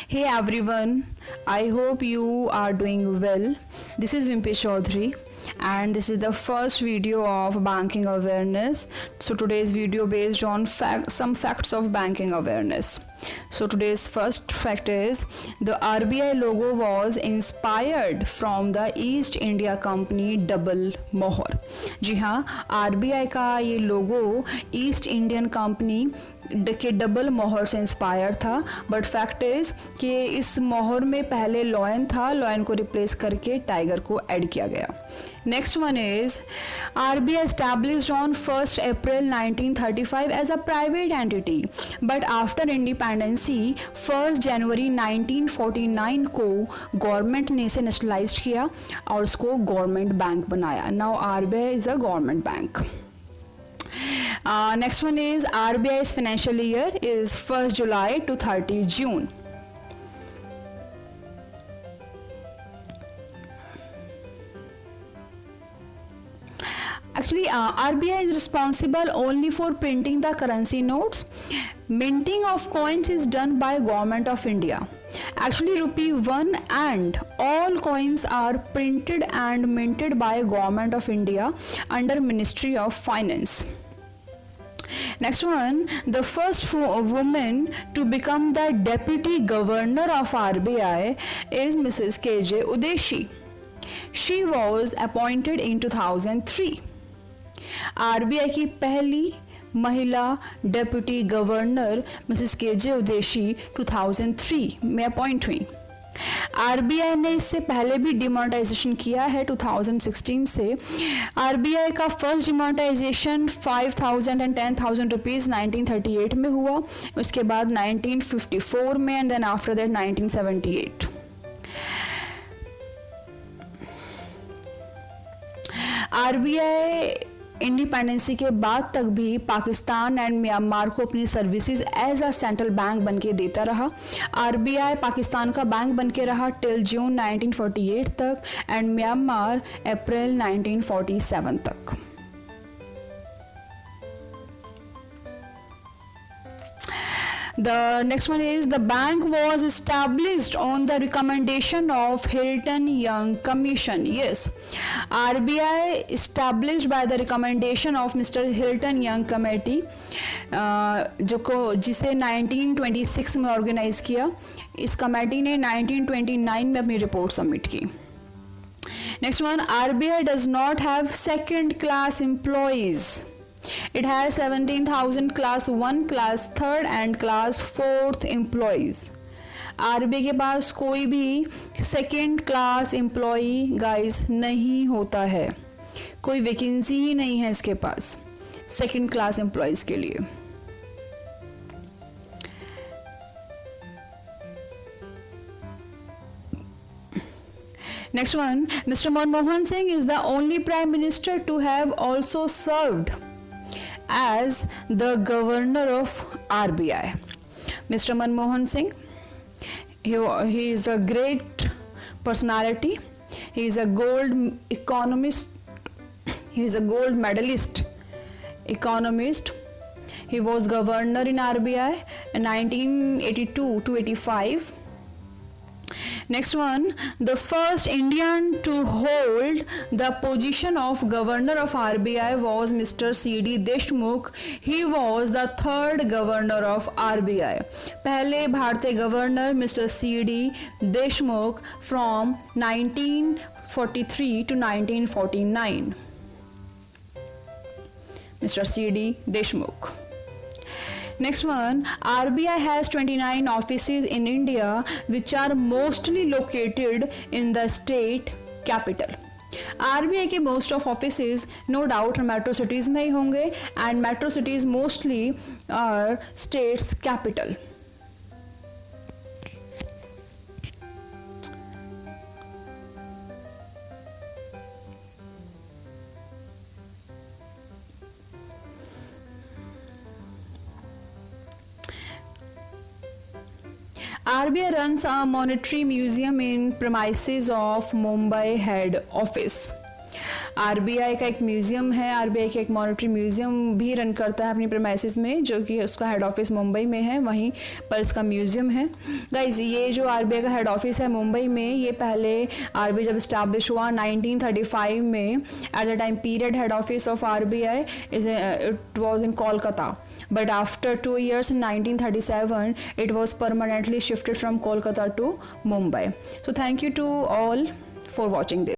Hey everyone, I hope you are doing well. This is Vimpesh Chaudhary and this is the first video of banking awareness. So today's video based on some facts of banking awareness. So today's first fact is the RBI logo was inspired from the East India Company double मोहर. जी हाँ, RBI का ये लोगो east Indian company के double मोहर से inspire था. But fact is कि इस मोहर में पहले लॉयन था, लॉयन को रिप्लेस करके टाइगर को ऐड किया गया. Next one is RBI established on 1st April 1935 as a private entity, but after independency 1st January 1949 को गवर्नमेंट ने इसे नेशनलाइज किया और उसको गवर्नमेंट बैंक बनाया. Now RBI is a government bank. Next one is RBI's financial year is 1st July to 30 June. Actually, RBI is responsible only for printing the currency notes. Minting of coins is done by Government of India. Actually, rupee 1 and all coins are printed and minted by Government of India under Ministry of Finance. Next one, the first woman to become the deputy governor of RBI is Mrs. KJ Udeshi. She was appointed in 2003. RBI की पहली महिला deputy governor Mrs KJ Udeshi 2003 में appoint हुई. RBI ने इससे पहले भी demonetisation किया है 2016 से. RBI का फर्स्ट डिमोनेटाइजेशन 5,000 and 10,000 रुपीज़ 1938 में हुआ, उसके बाद 1954 में and then after that 1978. RBI independency के बाद तक भी पाकिस्तान एंड म्यांमार को अपनी services as a central bank बन के देता रहा. RBI पाकिस्तान का बैंक बन के रहा टिल जून 1948 तक एंड म्यांमार अप्रैल 1947 तक. The next one is the bank was established on the recommendation of Hilton Young Commission. Yes, RBI established by the recommendation of Mr. Hilton Young Committee, जिसे 1926 में organise किया. इस committee ने 1929 में अपनी report submit की. Next one, RBI does not have second class employees. It has 17,000 class 1, class 3rd and class 4th employees. RBI के पास कोई भी सेकेंड क्लास एम्प्लॉई गाइस नहीं होता है, कोई वैकेंसी ही नहीं है इसके पास सेकेंड क्लास एम्प्लॉयज के लिए. Next one, Mr. Manmohan Singh is the only prime minister to have also served as the governor of RBI. Mr. Manmohan Singh, he is a great personality. He is a gold economist. He is a gold medalist economist. He was governor in RBI in 1982 to 85. Next one, the first Indian to hold the position of governor of RBI was Mr. C.D. Deshmukh. He was the third governor of RBI. पहले भारतीय governor Mr. C.D. Deshmukh from 1943 to 1949. Mr. C.D. Deshmukh. Next one, RBI has 29 offices in India which are mostly located in the state capital. RBI के most of offices no doubt metro cities में ही होंगे and metro cities mostly are states capital. RBI runs a monetary museum in premises of Mumbai head office. RBI का एक museum है, RBI का एक monetary museum भी run करता है अपनी प्रेमाइसिस में, जो कि उसका हेड ऑफिस मुंबई में है, वहीं पर इसका म्यूज़ियम है। गाइज ये जो आरबीआई का हेड ऑफिस है मुंबई में, ये पहले आरबीआई जब स्टैब्लिश हुआ 1935 में, at the time period head office of RBI it was in Kolkata, but after 2 years in 1937 it was permanently shifted from Kolkata to Mumbai. So thank you to all for watching this.